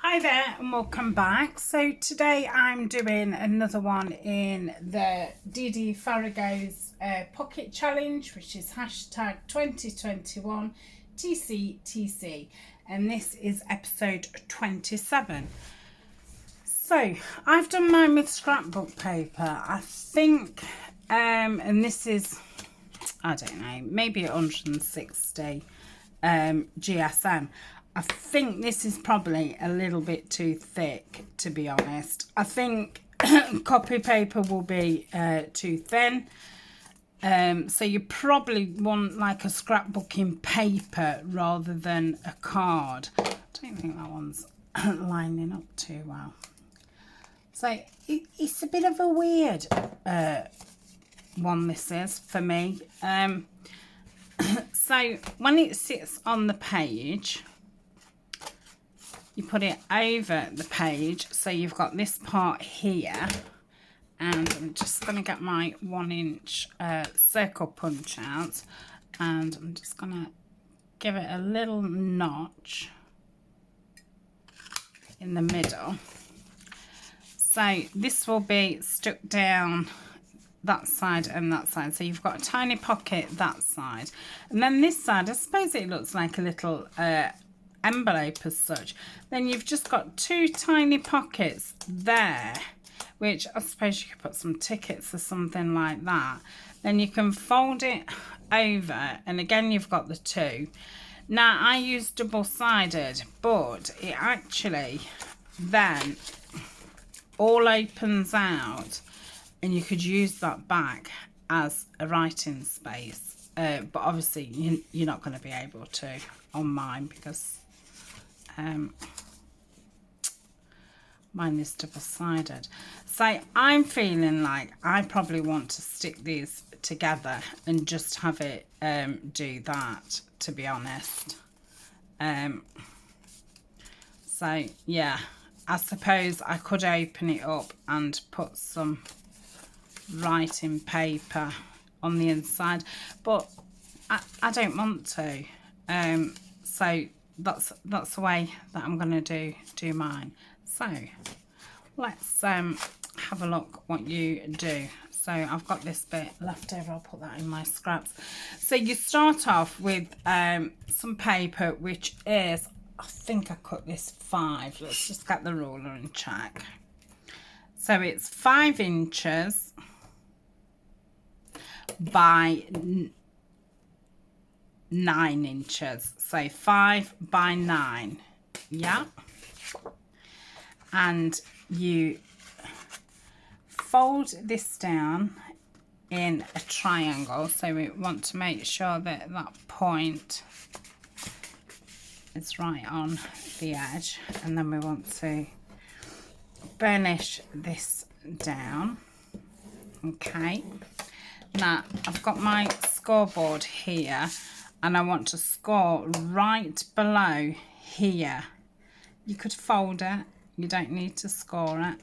Hi there and welcome back. So today I'm doing another one in the Didi Farrago's Pocket Challenge, which is hashtag 2021 TCTC, and this is episode 27. So I've done mine with scrapbook paper, I think, and this is, I don't know, maybe 160 GSM. I think this is probably a little bit too thick, to be honest. I think copy paper will be too thin. So you probably want like a scrapbooking paper rather than a card. I don't think that one's lining up too well. So it's a bit of a weird one, this is, for me. So when it sits on the page, you put it over the page, so you've got this part here, and I'm just going to get my 1-inch circle punch out, and I'm just going to give it a little notch in the middle. So this will be stuck down that side and that side, so you've got a tiny pocket that side, and then this side, I suppose it looks like a little envelope as such. Then you've just got two tiny pockets there, which I suppose you could put some tickets or something like that. Then you can fold it over, and again you've got the two. Now I use double-sided, but it actually then all opens out, and you could use that back as a writing space, but obviously you're not going to be able to on mine, because mine is double-sided. So I'm feeling like I probably want to stick these together and just have it do that, to be honest. So yeah, I suppose I could open it up and put some writing paper on the inside, but I don't want to. So that's the way that I'm going to do mine. So let's have a look what you do. So I've got this bit left over, I'll put that in my scraps. So you start off with some paper, which is, I think I cut this 5. Let's just get the ruler and check. So it's 5 inches by 9 inches, so 5 by 9, yeah. And you fold this down in a triangle, so we want to make sure that that point is right on the edge, and then we want to burnish this down. Okay, now I've got my scoreboard here, and I want to score right below here. You could fold it, you don't need to score it.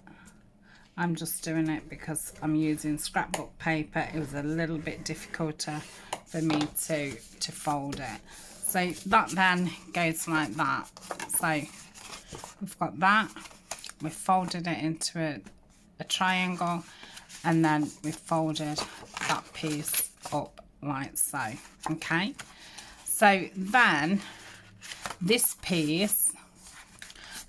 I'm just doing it because I'm using scrapbook paper. It was a little bit difficulter for me to fold it. So that then goes like that. So we've got that, we've folded it into a triangle, and then we've folded that piece up like so. Okay, so then this piece,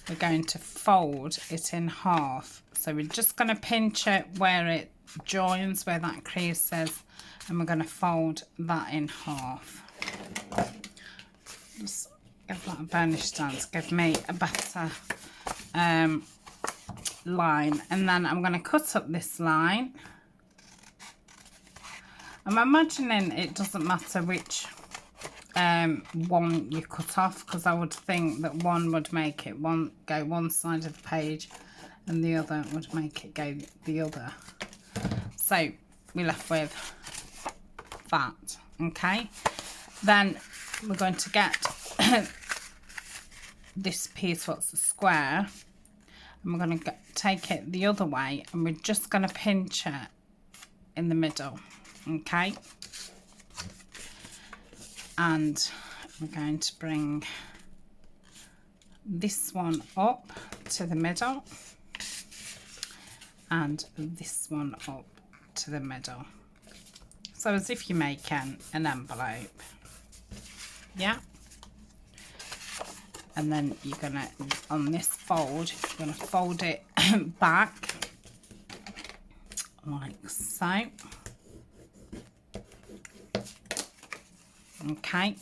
we're going to fold it in half. So we're just going to pinch it where it joins, where that crease is, and we're going to fold that in half. Just give that a burnish down to give me a better line, and then I'm going to cut up this line. I'm imagining it doesn't matter which one you cut off, because I would think that one would make it go one side of the page and the other would make it go the other. So we're left with that. Okay, then we're going to get this piece, what's the square, and we're going to take it the other way, and we're just going to pinch it in the middle. Okay, and we're going to bring this one up to the middle and this one up to the middle. So as if you're making an envelope. Yeah. And then you're gonna, on this fold, you're gonna fold it back like so. Okay,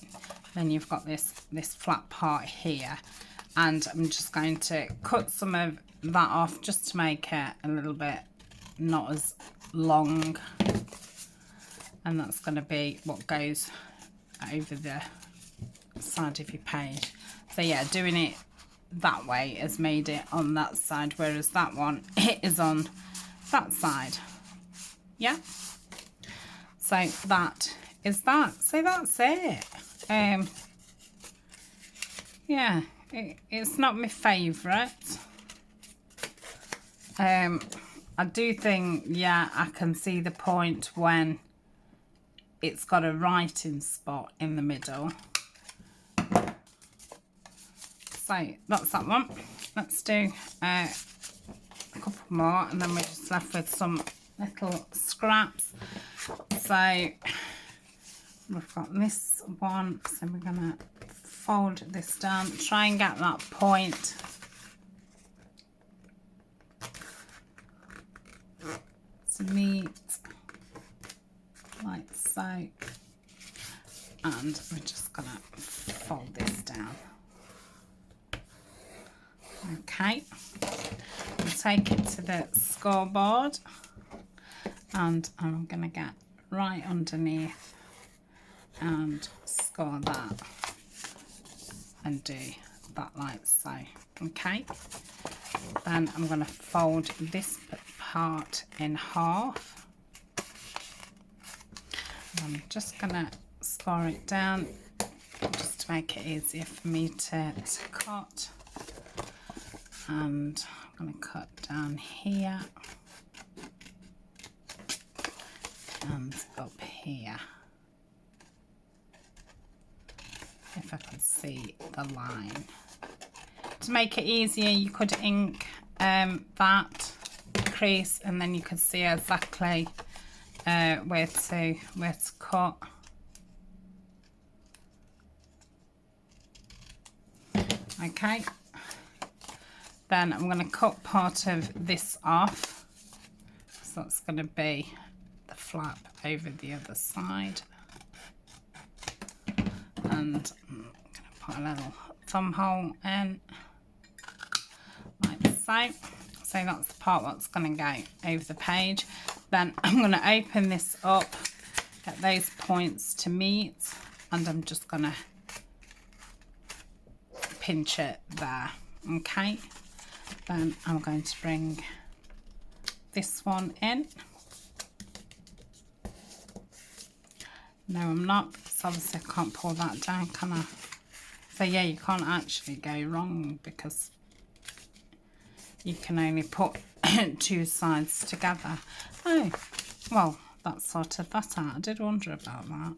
then you've got this flat part here, and I'm just going to cut some of that off just to make it a little bit not as long, and that's going to be what goes over the side of your page. So yeah, doing it that way has made it on that side, whereas that one it is on that side. Yeah, so that is that. So that's it. Yeah, it's not my favourite. I do think, yeah, I can see the point when it's got a writing spot in the middle. So that's that one. Let's do a couple more, and then we're just left with some little scraps. So we've got this one, so we're gonna fold this down, try and get that point to meet like so, and we're just gonna fold this down. Okay, we'll take it to the scoreboard, and I'm gonna get right underneath and score that and do that like so. Okay, then I'm going to fold this part in half. I'm just going to score it down just to make it easier for me to cut, and I'm going to cut down here and up here. If I can see the line. To make it easier, you could ink that crease, and then you could see exactly where to cut. Okay. Then I'm going to cut part of this off. So that's going to be the flap over the other side. And I'm going to put a little thumb hole in like so. So that's the part that's going to go over the page. Then I'm going to open this up, get those points to meet, and I'm just going to pinch it there. Okay, then I'm going to bring this one in. No, I'm not, because obviously I can't pull that down, can I? So yeah, you can't actually go wrong because you can only put two sides together. Oh, well, that sorted that out. I did wonder about that.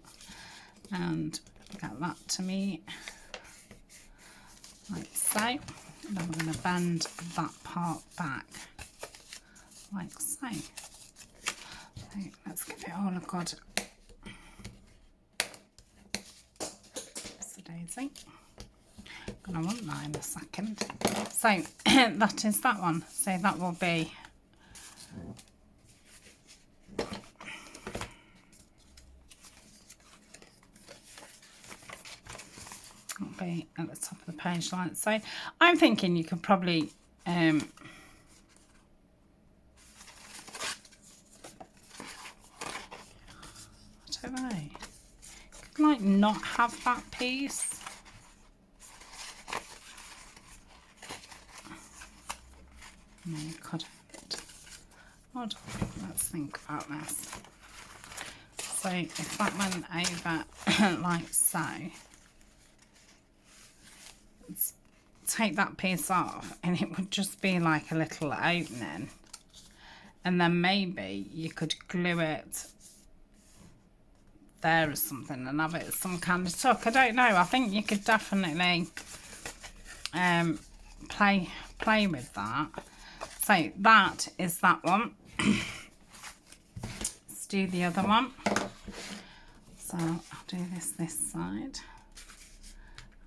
And get that to me like so. And then we're going to bend that part back like so. So let's give it all a good daisy. Gonna want that in a second. So that is that one. So that will be at the top of the page like so. I'm thinking you could probably I don't know, you could like not have that piece. No, you couldn't. Hold on, let's think about this. So if that went over like so, let's take that piece off, and it would just be like a little opening, and then maybe you could glue it there or something and have it as some kind of tuck. I don't know, I think you could definitely play with that. So that is that one. Let's do the other one. So I'll do this side,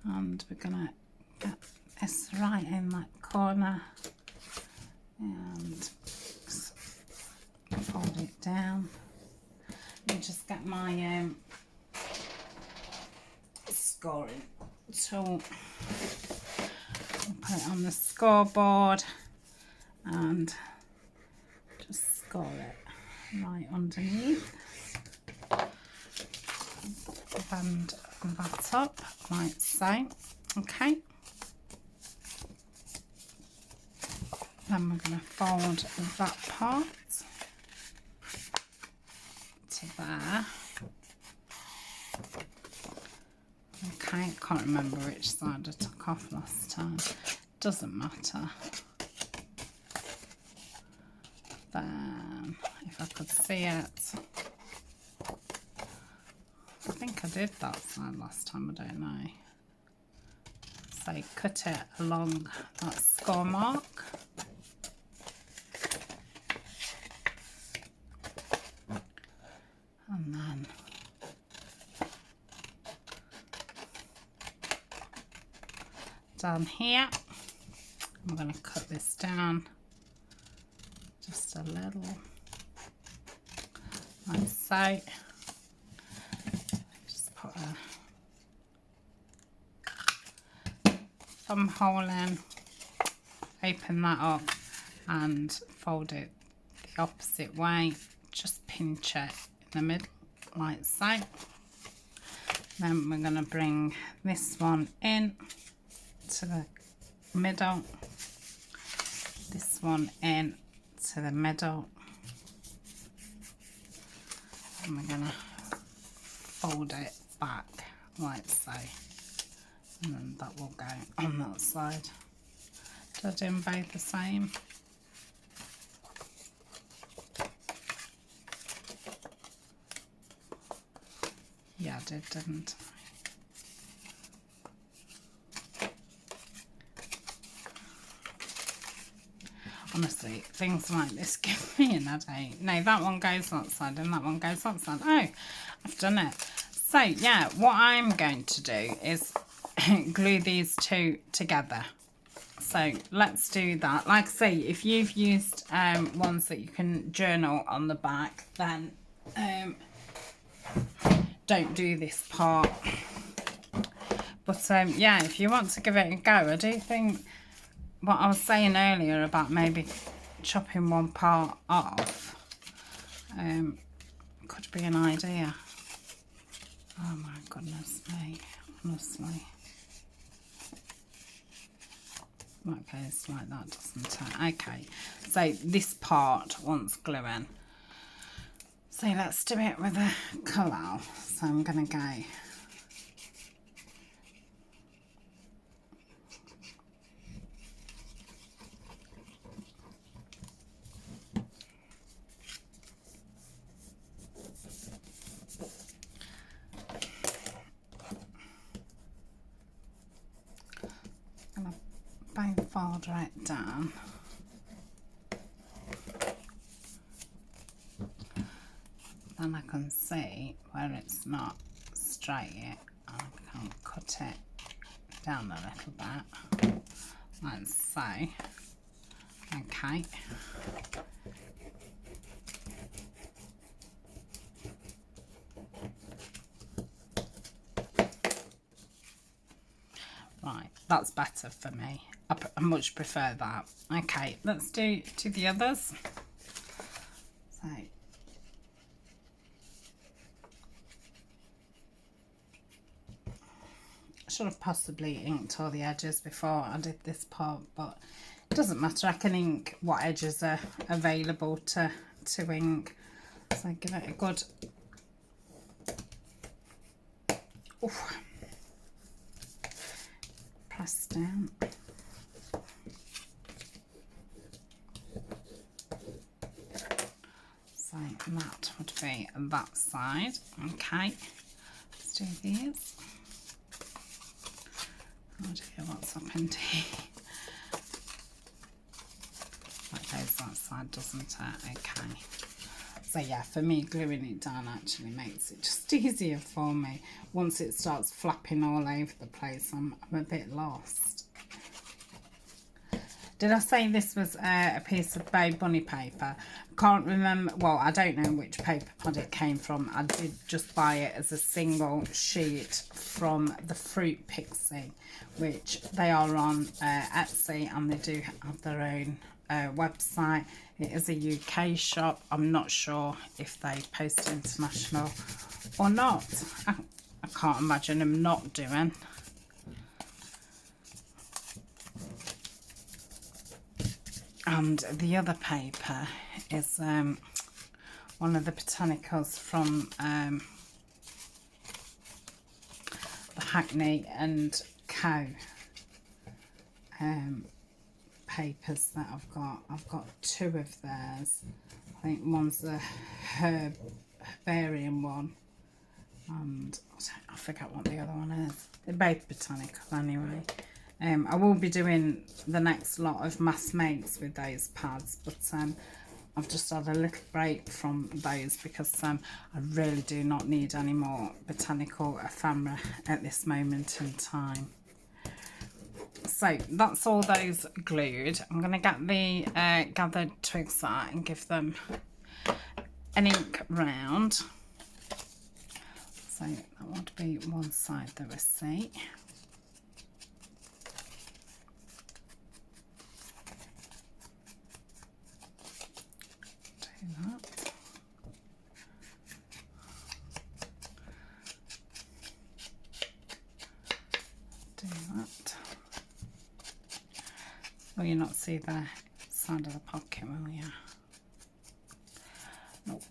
and we're gonna get this right in that corner and fold it down. Let me just get my scoring tool. Put it on the scoreboard and just score it right underneath. Band that up like so. Okay. Then we're going to fold that part to there. Okay, I can't remember which side I took off last time. Doesn't matter. Then, if I could see it. I think I did that side last time, I don't know. So cut it along that score mark. And then down here, I'm going to cut this down just a little, like so. Just put a thumb hole in, open that up and fold it the opposite way. Just pinch it in the middle, like so. Then we're going to bring this one in to the middle, this one in to the middle, and we're going to fold it back like so, and then that will go on that side. Did I do them both the same? Yeah, I did, didn't I? Honestly, things like this give me an headache. No, that one goes that side and that one goes that side. Oh, I've done it. So, yeah, what I'm going to do is glue these two together. So, let's do that. Like I say, if you've used ones that you can journal on the back, then don't do this part. But, yeah, if you want to give it a go, I do think what I was saying earlier about maybe chopping one part off could be an idea. Oh my goodness me, honestly. That goes like that, doesn't it? Okay, so this part wants gluing. So let's do it with a colour. So I'm going to go fold right down. Then I can see where it's not straight, I can cut it down a little bit, like so. Okay. Right, that's better for me. I much prefer that. Okay, let's do the others. So, I should have possibly inked all the edges before I did this part, but it doesn't matter. I can ink what edges are available to ink. So give it a good press down. So that would be that side. Okay, let's do these. Oh dear, what's happened here? That goes that side, doesn't it? Okay. So yeah, for me, gluing it down actually makes it just easier for me. Once it starts flapping all over the place, I'm a bit lost. Did I say this was a piece of Bay Bunny paper? I can't remember. Well, I don't know which paper pad it came from. I did just buy it as a single sheet from the Fruit Pixie, which they are on Etsy, and they do have their own website. It is a UK shop. I'm not sure if they post international or not. I can't imagine them not doing. And the other paper is one of the botanicals from the Hackney and Co. Papers that I've got. I've got two of theirs. I think one's a herbarium one, and I forget what the other one is. They're both botanical anyway. I will be doing the next lot of mass makes with those pads, but I've just had a little break from those because I really do not need any more botanical ephemera at this moment in time. So that's all those glued. I'm going to get the gathered twigs out and give them an ink round. So that would be one side the receipt. That. Do that. Will you not see the side of the pocket, will you? Nope.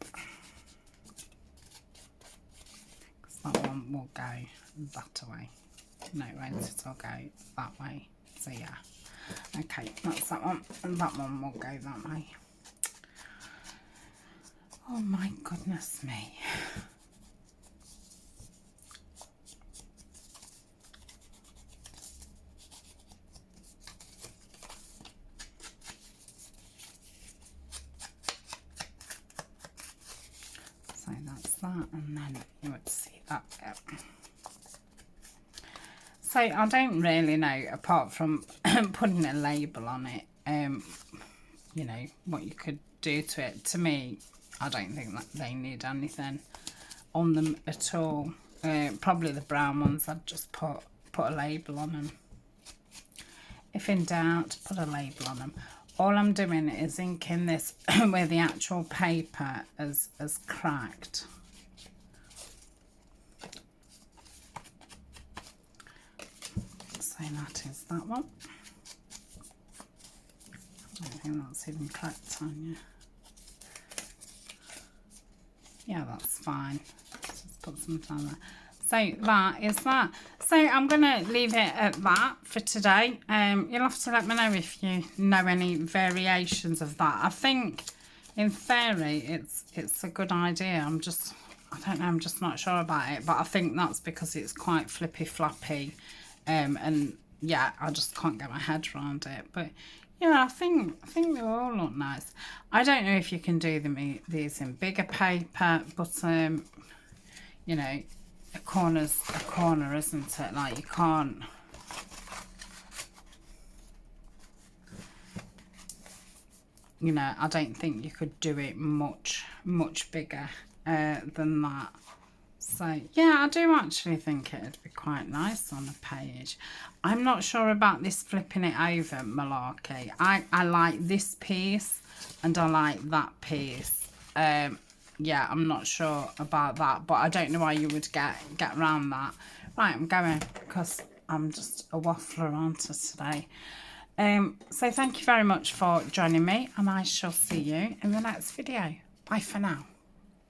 Because that one will go that way. No, it won't. It'll go that way. So yeah. Okay, that's that one. And that one will go that way. Oh my goodness me. So that's that, and then you would see that bit. So I don't really know, apart from putting a label on it, you know, what you could do to it. To me, I don't think that they need anything on them at all. Probably the brown ones, I'd just put a label on them. If in doubt, put a label on them. All I'm doing is inking this where the actual paper is cracked. So that is that one. I don't think that's even cracked, Tania. Yeah, that's fine. Just put some down there. So that is that. So I'm going to leave it at that for today. You'll have to let me know if you know any variations of that. I think in theory it's a good idea. I don't know, I'm just not sure about it. But I think that's because it's quite flippy floppy. And yeah, I just can't get my head around it. But yeah, I think they all look nice. I don't know if you can do these in bigger paper, but you know, a corner's a corner, isn't it? Like, you can't, you know, I don't think you could do it much bigger than that. So yeah, I do actually think it'd be quite nice on a page. I'm not sure about this flipping it over malarkey. I like this piece and I like that piece. Yeah, I'm not sure about that, but I don't know why you would get around that. Right, I'm going because I'm just a waffler, aren't I, today? So thank you very much for joining me, and I shall see you in the next video. Bye for now.